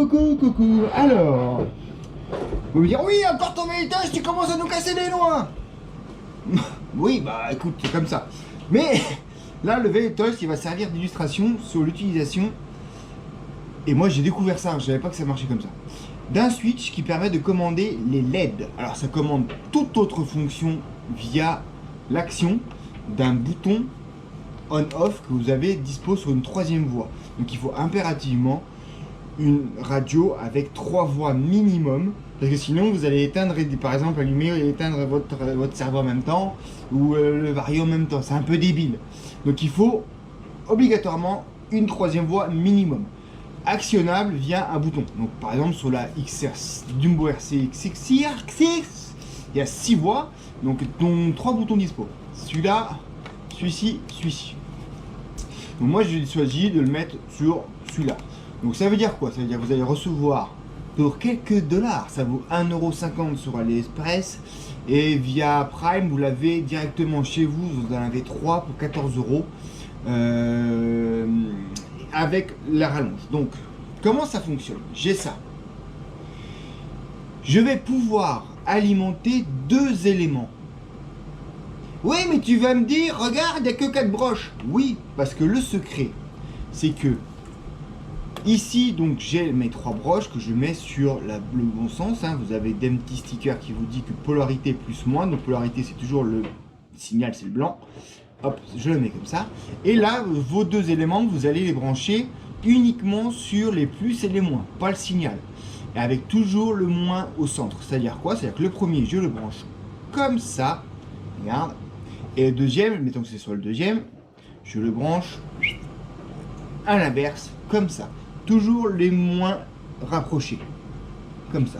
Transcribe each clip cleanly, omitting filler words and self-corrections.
coucou. Alors, vous me dire, oui, encore ton héritage, tu commences à nous casser les noix. Oui, bah écoute, c'est comme ça. Mais là, le Veletoys, il va servir d'illustration sur l'utilisation. Et moi, j'ai découvert ça, je savais pas que ça marchait comme ça. D'un switch qui permet de commander les LED. Alors, ça commande toute autre fonction via l'action d'un bouton on-off que vous avez dispo sur une troisième voie. Donc, il faut impérativement une radio avec 3 voies minimum, parce que sinon vous allez éteindre, par exemple allumer et éteindre votre serveur en même temps, ou le vario en même temps, c'est un peu débile. Donc il faut obligatoirement une troisième voie minimum, actionnable via un bouton. Donc par exemple sur la XR Dumbo RCX, il y a 6 voies, donc 3 boutons dispo. Celui-là, celui-ci, celui-ci. Donc moi j'ai choisi de le mettre sur celui-là. Donc ça veut dire quoi? Ça veut dire que vous allez recevoir pour quelques dollars, ça vaut 1,50 € sur AliExpress, et via Prime vous l'avez directement chez vous, vous en avez 3 pour 14 € avec la rallonge. Donc comment ça fonctionne? J'ai ça. Je vais pouvoir alimenter 2 éléments. Oui, mais tu vas me dire, regarde, il n'y a que 4 broches. Oui, parce que le secret, c'est que ici, donc j'ai mes 3 broches que je mets sur le bon sens. Hein. Vous avez des petits stickers qui vous dit que polarité plus moins. Donc polarité, c'est toujours le signal, c'est le blanc. Hop, je le mets comme ça. Et là, vos 2 éléments, vous allez les brancher uniquement sur les plus et les moins, pas le signal. Et avec toujours le moins au centre. C'est-à-dire quoi? C'est-à-dire que le premier, je le branche comme ça. Regarde. Et le deuxième, mettons que c'est sur le deuxième, je le branche à l'inverse, comme ça. Toujours les moins rapprochés, comme ça.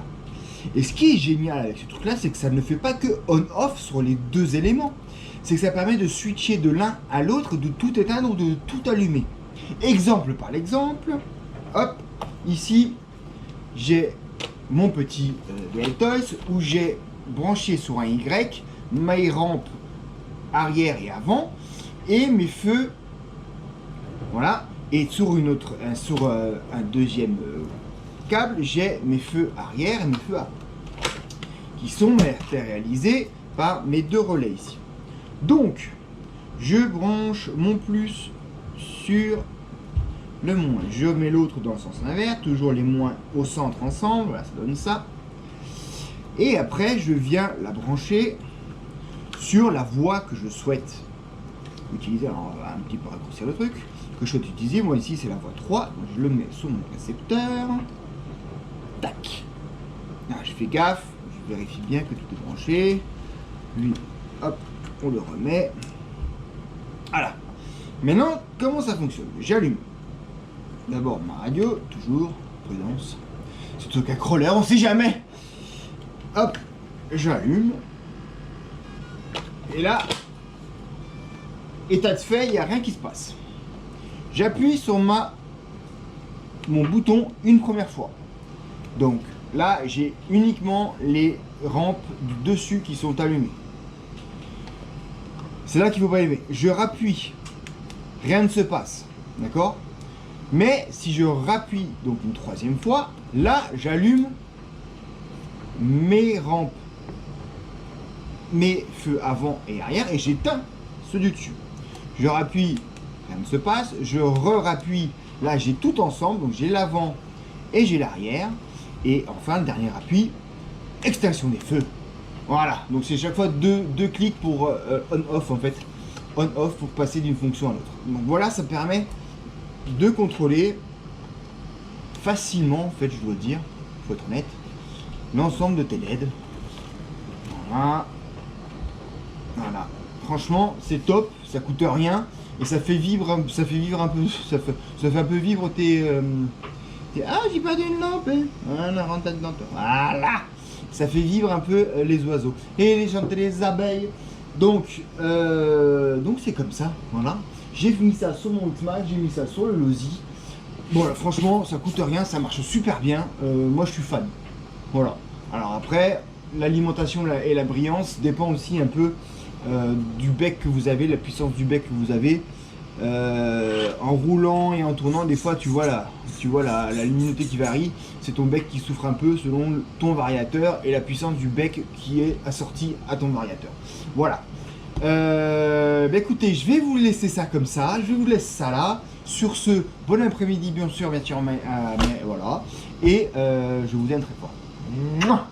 Et ce qui est génial avec ce truc là, c'est que ça ne fait pas que on-off sur les 2 éléments, c'est que ça permet de switcher de l'un à l'autre, de tout éteindre ou de tout allumer. Exemple par exemple, hop, ici j'ai mon petit Veletoys où j'ai branché sur un Y mes rampes arrière et avant et mes feux, voilà. Et sur une autre, sur un deuxième câble, j'ai mes feux arrière et mes feux avant, qui sont matérialisés par mes 2 relais ici. Donc, je branche mon plus sur le moins. Je mets l'autre dans le sens inverse, toujours les moins au centre ensemble, voilà, ça donne ça. Et après, je viens la brancher sur la voie que je souhaite utiliser. Alors, on va un petit peu raccourcir le truc. Que je souhaite utiliser, moi ici c'est la voie 3, donc je le mets sur mon récepteur, tac, là, je fais gaffe, je vérifie bien que tout est branché, lui, hop, on le remet, voilà. Maintenant, comment ça fonctionne? J'allume d'abord ma radio, toujours, prudence, surtout qu'un crawler, on sait jamais, hop, j'allume, et là, état de fait, il n'y a rien qui se passe. J'appuie sur mon bouton une première fois. Donc là, j'ai uniquement les rampes du dessus qui sont allumées. C'est là qu'il ne faut pas aimer. Je rappuie, rien ne se passe. D'accord? Mais si je rappuie donc une 3e fois, là, j'allume mes rampes, mes feux avant et arrière, et j'éteins ceux du dessus. Je rappuie, rien ne se passe, je rappuie, là j'ai tout ensemble, donc j'ai l'avant et j'ai l'arrière, et enfin le dernier appui, extinction des feux. Voilà, donc c'est chaque fois deux clics pour on-off en fait, on-off pour passer d'une fonction à l'autre. Donc voilà, ça permet de contrôler facilement, en fait je dois dire, faut être honnête, l'ensemble de tes LED. Voilà, voilà, franchement c'est top, ça coûte rien. Et ça fait vivre un peu, ça fait un peu vivre tes ah, j'ai pas d'une lampe, hein. Voilà, rentre dedans, toi. Voilà, ça fait vivre un peu les oiseaux et les chanter les abeilles. Donc c'est comme ça, voilà. J'ai mis ça sur mon Ultimate, j'ai mis ça sur le Lozi. Bon, là, franchement, ça coûte rien, ça marche super bien. Moi, je suis fan. Voilà. Alors après, l'alimentation et la brillance dépend aussi un peu du bec que vous avez, la puissance du bec que vous avez. En roulant et en tournant, des fois tu vois la luminosité qui varie, c'est ton bec qui souffre un peu selon ton variateur et la puissance du bec qui est assorti à ton variateur. Voilà. Bah écoutez, je vais vous laisser ça comme ça, je vais vous laisser ça là. Sur ce, bon après-midi bien sûr, voilà. Et je vous aime très fort. Mouah.